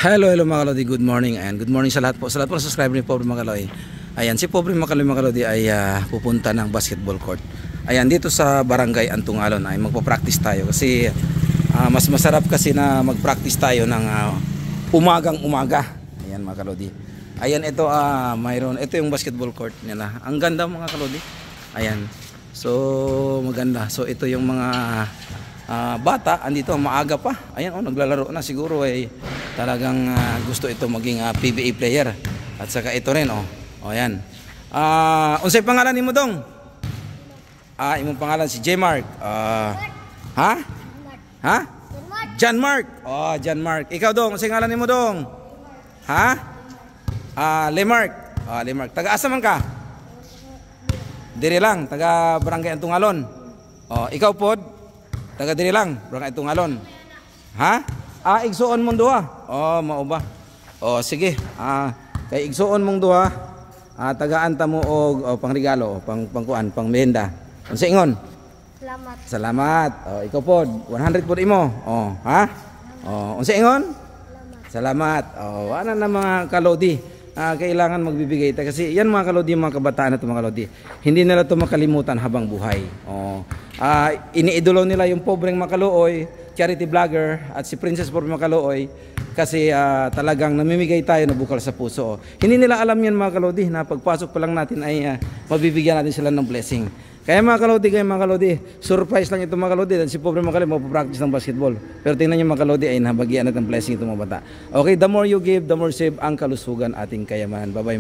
Hello mga kalodi, good morning and good morning sa lahat po. Sa lahat po ng subscriber ni Pobre Macaloy. Ayan, si Pobre Macaloy ay pupunta ng basketball court. Ayan, dito sa Barangay Antungalon ay magpa-practice tayo kasi mas masarap kasi na mag-practice tayo ng umagang umaga. Ayan mga kalodi. Ayan, ito ito yung basketball court nila. Ang ganda mga kalodi. Ayan. So maganda. So ito yung mga bata andito maaga pa. Ayan, naglalaro na siguro ay talagang gusto ito maging PBA player. At saka ito rin ayan. Unsay pangalan nimo dong? Imong pangalan si J Mark. John Mark. John Mark. Ikaw dong, unsay ngalan nimo dong? Lemark. Lemark. Taga asa man ka? Diri lang, taga Barangay Antungalon. Ikaw pod? Taga diri lang, Barangay Antungalon. Igsuon mong duha. Mao ba? Sige. Kay igsuon mong duha, tagaan ta mo og pangregalo, pangkuan, pang merienda. Unsa ingon? Salamat. Salamat. Ikaw pod, 100 pod imo. Unsa ingon? Salamat. Ana na mga kalodi. Kailangan magbibigay ta kasi yan mga kalodi, mga kabataan at mga kalodi. Hindi nila to makalimutan habang buhay. Iniidolo nila yung pobreng Macaloy, charity vlogger at si Princess Pobre Macaloy kasi talagang namimigay tayo na bukal sa puso. Hindi nila alam yan mga kalodi na pagpasok pa lang natin ay mabibigyan natin sila ng blessing. Kaya mga kalodi, surprise lang ito mga kalodi. Si Pobre Macaloy magpa-practice ng basketball. Pero tingnan nyo mga kalodi ay nabagyan natin ng blessing itong mga bata. Okay, the more you give, the more save ang kalusugan ating kayamanan. Bye-bye.